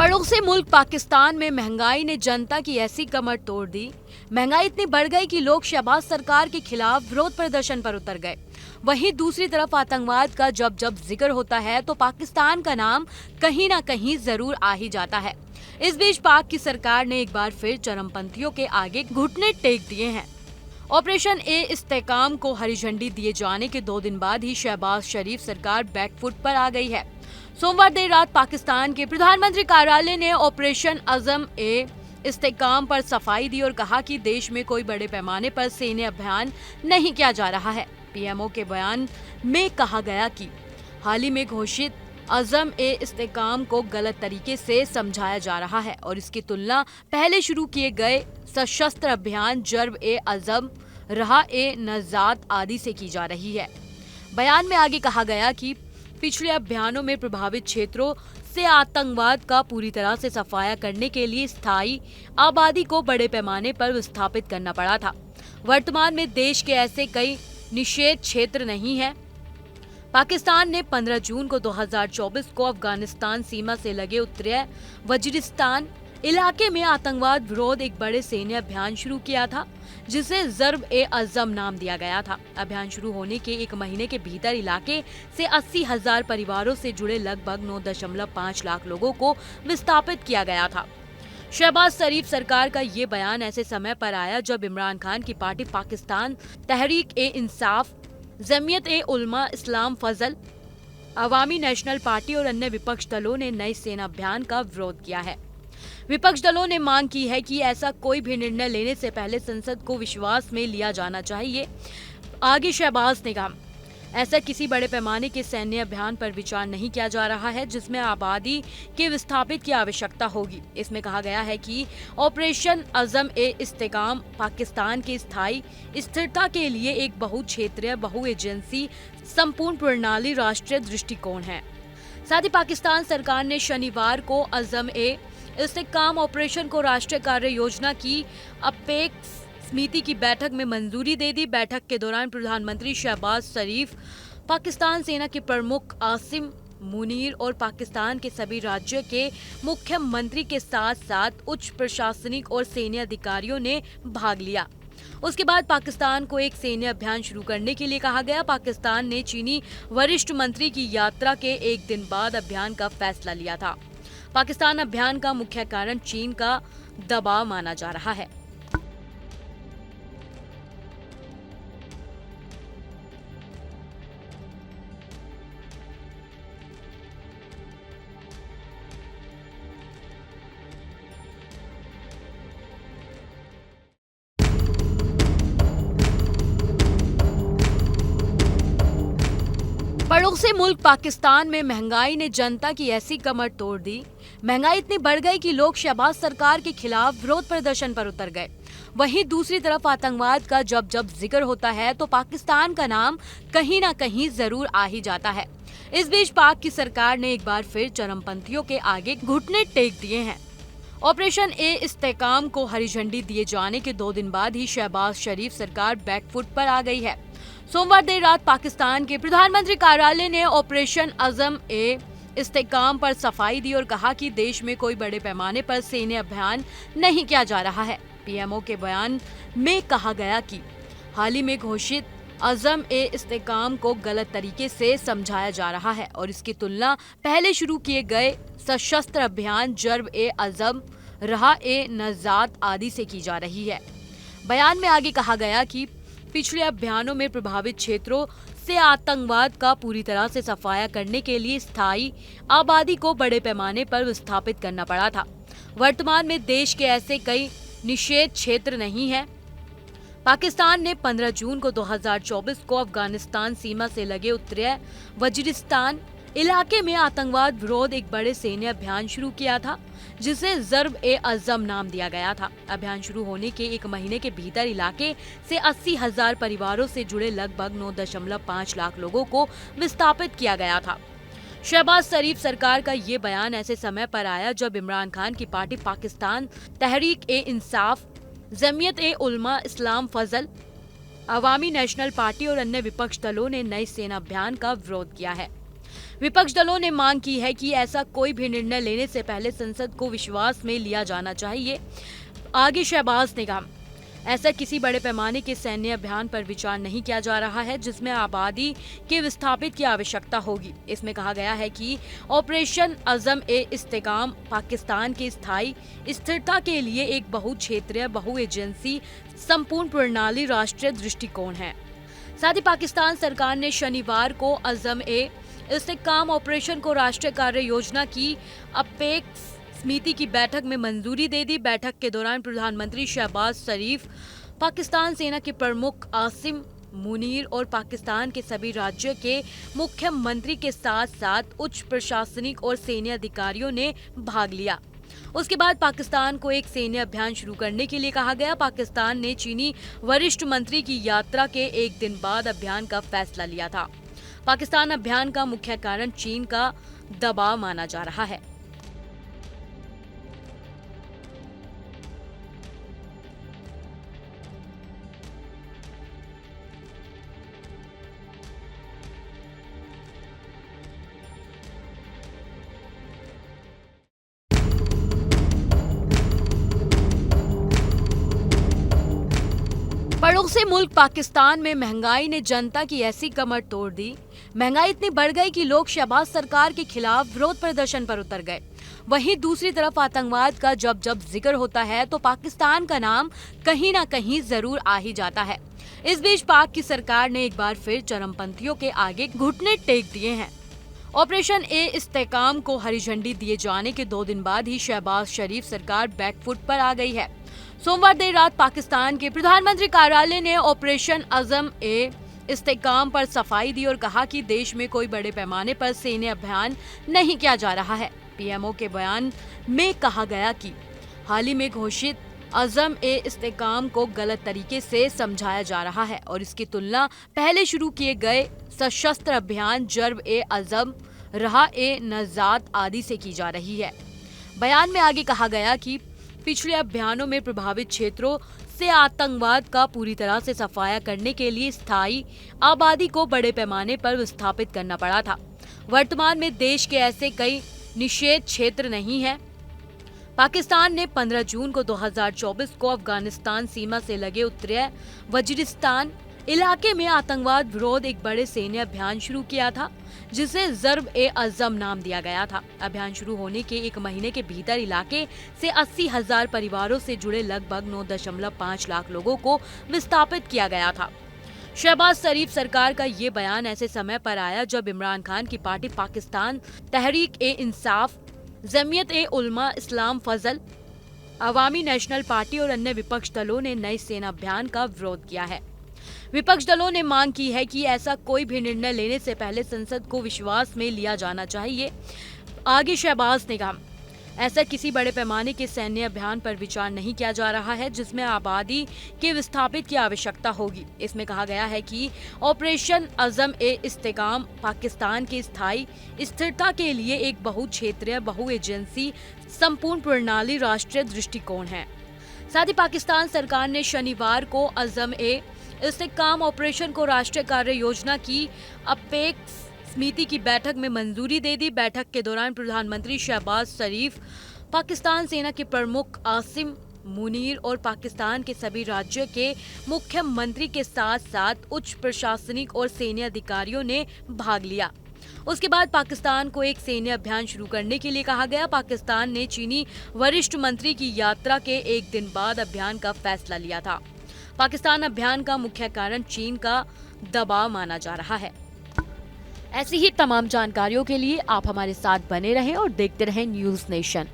पड़ोसी मुल्क पाकिस्तान में महंगाई ने जनता की ऐसी कमर तोड़ दी। महंगाई इतनी बढ़ गई कि लोग शहबाज सरकार के खिलाफ विरोध प्रदर्शन पर उतर गए। वहीं दूसरी तरफ आतंकवाद का जब जब जिक्र होता है तो पाकिस्तान का नाम कहीं ना कहीं जरूर आ ही जाता है। इस बीच पाक की सरकार ने एक बार फिर चरमपंथियों के आगे घुटने टेक दिए हैं। ऑपरेशन ए इस्तेकाम को हरी झंडी दिए जाने के 2 दिन बाद ही शहबाज शरीफ सरकार बैकफुट पर आ गई है। सोमवार देर रात पाकिस्तान के प्रधानमंत्री कार्यालय ने ऑपरेशन अज़म ए इस्तेकाम पर सफाई दी और कहा कि देश में कोई बड़े पैमाने पर सैन्य अभियान नहीं किया जा रहा है। पीएमओ के बयान में कहा गया कि हाल ही में घोषित अज़म ए इस्तेकाम को गलत तरीके से समझाया जा रहा है और इसकी तुलना पहले शुरू किए गए सशस्त्र अभियान जर्ब ए अज़म, राह ए नजात आदि से की जा रही है। बयान में आगे कहा गया कि पिछले अभियानों में प्रभावित क्षेत्रों से आतंकवाद का पूरी तरह से सफाया करने के लिए स्थायी आबादी को बड़े पैमाने पर विस्थापित करना पड़ा था। वर्तमान में देश के ऐसे कई निषेध क्षेत्र नहीं है। पाकिस्तान ने 15 जून को 2024 को अफगानिस्तान सीमा से लगे उत्तरी वजीरिस्तान इलाके में आतंकवाद विरोध एक बड़े सैन्य अभियान शुरू किया था, जिसे जर्ब ए अज़म नाम दिया गया था। अभियान शुरू होने के 1 महीने के भीतर इलाके से 80,000 परिवारों से जुड़े लगभग 9.5 लाख लोगों को विस्थापित किया गया था। शहबाज शरीफ सरकार का ये बयान ऐसे समय पर आया जब इमरान खान की पार्टी पाकिस्तान तहरीक ए इंसाफ, जमीयत ए उलमा इस्लाम फजल, अवामी नेशनल पार्टी और अन्य विपक्ष दलों ने नए सेना अभियान का विरोध किया है। विपक्ष दलों ने मांग की है कि ऐसा कोई भी निर्णय लेने से पहले संसद को विश्वास में लिया जाना चाहिए। आगे शहबाज ने कहा, ऐसा किसी बड़े पैमाने के सैन्य अभियान पर विचार नहीं किया जा रहा है जिसमें आबादी के विस्थापित की आवश्यकता होगी। इसमें कहा गया है कि ऑपरेशन अज़म ए इस्तेकाम पाकिस्तान की स्थायी स्थिरता के लिए एक बहुक्षेत्रीय बहु एजेंसी संपूर्ण प्रणाली राष्ट्रीय दृष्टिकोण है। साथ ही पाकिस्तान सरकार ने शनिवार को अज़म ए इस्तेकाम ऑपरेशन को राष्ट्रीय कार्य योजना की अपेक्स समिति की बैठक में मंजूरी दे दी। बैठक के दौरान प्रधानमंत्री शहबाज शरीफ, पाकिस्तान सेना के प्रमुख आसिम मुनीर और पाकिस्तान के सभी राज्यों के मुख्यमंत्री के साथ साथ उच्च प्रशासनिक और सैन्य अधिकारियों ने भाग लिया। उसके बाद पाकिस्तान को एक सैन्य अभियान शुरू करने के लिए कहा गया। पाकिस्तान ने चीनी वरिष्ठ मंत्री की यात्रा के 1 दिन बाद अभियान का फैसला लिया था। पाकिस्तान अभियान का मुख्य कारण चीन का दबाव माना जा रहा है। पड़ोसी मुल्क पाकिस्तान में महंगाई ने जनता की ऐसी कमर तोड़ दी। महंगाई इतनी बढ़ गई कि लोग शहबाज सरकार के खिलाफ विरोध प्रदर्शन पर उतर गए। वहीं दूसरी तरफ आतंकवाद का जब जब जिक्र होता है तो पाकिस्तान का नाम कहीं ना कहीं जरूर आ ही जाता है। इस बीच पाक की सरकार ने एक बार फिर चरमपंथियों के आगे घुटने टेक दिए हैं। ऑपरेशन ए इस्तेकाम को हरी झंडी दिए जाने के 2 दिन बाद ही शहबाज शरीफ सरकार बैकफुट पर आ गई है। सोमवार देर रात पाकिस्तान के प्रधानमंत्री कार्यालय ने ऑपरेशन अज़म ए इस्तेकाम पर सफाई दी और कहा कि देश में कोई बड़े पैमाने पर सैन्य अभियान नहीं किया जा रहा है। पीएमओ के बयान में कहा गया कि हाल ही में घोषित अज़म ए इस्तेकाम को गलत तरीके से समझाया जा रहा है और इसकी तुलना पहले शुरू किए गए सशस्त्र अभियान जर्ब ए अज़म, राह ए नजात आदि से की जा रही है। बयान में आगे कहा गया कि पिछले अभियानों में प्रभावित क्षेत्रों से आतंकवाद का पूरी तरह से सफाया करने के लिए स्थायी आबादी को बड़े पैमाने पर विस्थापित करना पड़ा था। वर्तमान में देश के ऐसे कई निषेध क्षेत्र नहीं है। पाकिस्तान ने 15 जून को 2024 को अफगानिस्तान सीमा से लगे उत्तरी वजीरिस्तान इलाके में आतंकवाद विरोध एक बड़े सैन्य अभियान शुरू किया था, जिसे जर्ब ए अज़म नाम दिया गया था। अभियान शुरू होने के 1 महीने के भीतर इलाके से 80,000 परिवारों से जुड़े लगभग 9.5 लाख लोगों को विस्थापित किया गया था। शहबाज शरीफ सरकार का ये बयान ऐसे समय पर आया जब इमरान खान की पार्टी पाकिस्तान तहरीक ए इंसाफ, जमीयत ए उलमा इस्लाम फजल, अवामी नेशनल पार्टी और अन्य विपक्ष दलों ने नए सेना अभियान का विरोध किया है। विपक्ष दलों ने मांग की है कि ऐसा कोई भी निर्णय लेने से पहले संसद को विश्वास में लिया जाना चाहिए। आगे शहबाज ने कहा, ऐसा किसी बड़े पैमाने के सैन्य अभियान पर विचार नहीं किया जा रहा है जिसमें आबादी के विस्थापित की आवश्यकता होगी। इसमें कहा गया है कि ऑपरेशन अज़म ए इस्तेकाम पाकिस्तान की स्थायी स्थिरता के लिए एक बहुक्षेत्रीय बहु एजेंसी संपूर्ण प्रणाली राष्ट्रीय दृष्टिकोण है। साथ ही पाकिस्तान सरकार ने शनिवार को अज़म ए इस्तेकाम ऑपरेशन को राष्ट्रीय कार्य योजना की अपेक्स समिति की बैठक में मंजूरी दे दी। बैठक के दौरान प्रधानमंत्री शहबाज शरीफ, पाकिस्तान सेना के प्रमुख आसिम मुनीर और पाकिस्तान के सभी राज्यों के मुख्यमंत्री के साथ साथ उच्च प्रशासनिक और सैन्य अधिकारियों ने भाग लिया। उसके बाद पाकिस्तान को एक सैन्य अभियान शुरू करने के लिए कहा गया। पाकिस्तान ने चीनी वरिष्ठ मंत्री की यात्रा के एक दिन बाद अभियान का फैसला लिया था। पाकिस्तान अभियान का मुख्य कारण चीन का दबाव माना जा रहा है। पड़ोसी मुल्क पाकिस्तान में महंगाई ने जनता की ऐसी कमर तोड़ दी। महंगाई इतनी बढ़ गई कि लोग शहबाज सरकार के खिलाफ विरोध प्रदर्शन पर उतर गए। वहीं दूसरी तरफ आतंकवाद का जब जब जिक्र होता है तो पाकिस्तान का नाम कहीं ना कहीं जरूर आ ही जाता है। इस बीच पाक की सरकार ने एक बार फिर चरमपंथियों के आगे घुटने टेक दिए हैं। ऑपरेशन ए इस्तेकाम को हरी झंडी दिए जाने के 2 दिन बाद ही शहबाज शरीफ सरकार बैकफुट पर आ गई है। सोमवार देर रात पाकिस्तान के प्रधानमंत्री कार्यालय ने ऑपरेशन अज़म ए इस्तेकाम पर सफाई दी और कहा कि देश में कोई बड़े पैमाने पर सैन्य अभियान नहीं किया जा रहा है। पीएमओ के बयान में कहा गया कि हाल ही में घोषित अज़म ए इस्तेकाम को गलत तरीके से समझाया जा रहा है और इसकी तुलना पहले शुरू किए गए सशस्त्र अभियान जर्ब ए अज़म, राह ए नजात आदि से की जा रही है। बयान में आगे कहा गया कि पिछले अभियानों में प्रभावित क्षेत्रों से आतंकवाद का पूरी तरह से सफाया करने के लिए स्थायी आबादी को बड़े पैमाने पर विस्थापित करना पड़ा था। वर्तमान में देश के ऐसे कई निषेध क्षेत्र नहीं है। पाकिस्तान ने 15 जून को 2024 को अफगानिस्तान सीमा से लगे उत्तरी वजीरिस्तान इलाके में आतंकवाद विरोध एक बड़े सैन्य अभियान शुरू किया था जिसे जर्ब ए अज़म नाम दिया गया था। अभियान शुरू होने के 1 महीने के भीतर इलाके से 80,000 परिवारों से जुड़े लगभग 9.5 लाख लोगों को विस्थापित किया गया था। शहबाज शरीफ सरकार का ये बयान ऐसे समय पर आया जब इमरान खान की पार्टी पाकिस्तान तहरीक ए इंसाफ, जमीयत ए उलमा इस्लाम फजल, अवामी नेशनल पार्टी और अन्य विपक्ष दलों ने नए सेना अभियान का विरोध किया है। विपक्ष दलों ने मांग की है कि ऐसा कोई भी निर्णय लेने से पहले संसद को विश्वास में लिया जाना चाहिए। आगे शहबाज ने कहा, ऐसा किसी बड़े पैमाने के सैन्य अभियान पर विचार नहीं किया जा रहा है जिसमें आबादी के विस्थापित की आवश्यकता होगी। इसमें कहा गया है कि ऑपरेशन अज़म ए इस्तेकाम पाकिस्तान की स्थायी स्थिरता के लिए एक बहुक्षेत्रीय बहु एजेंसी संपूर्ण प्रणाली राष्ट्रीय दृष्टिकोण है। साथ ही पाकिस्तान सरकार ने शनिवार को अज़म ए इस्तेकाम ऑपरेशन को राष्ट्रीय कार्य योजना की अपेक्स समिति की बैठक में मंजूरी दे दी। बैठक के दौरान प्रधानमंत्री शहबाज शरीफ, पाकिस्तान सेना के प्रमुख आसिम मुनीर और पाकिस्तान के सभी राज्यों के मुख्यमंत्री के साथ साथ उच्च प्रशासनिक और सैन्य अधिकारियों ने भाग लिया। उसके बाद पाकिस्तान को एक सैन्य अभियान शुरू करने के लिए कहा गया। पाकिस्तान ने चीनी वरिष्ठ मंत्री की यात्रा के एक दिन बाद अभियान का फैसला लिया था। पाकिस्तान अभियान का मुख्य कारण चीन का दबाव माना जा रहा है। ऐसी ही तमाम जानकारियों के लिए आप हमारे साथ बने रहें और देखते रहें न्यूज़ नेशन।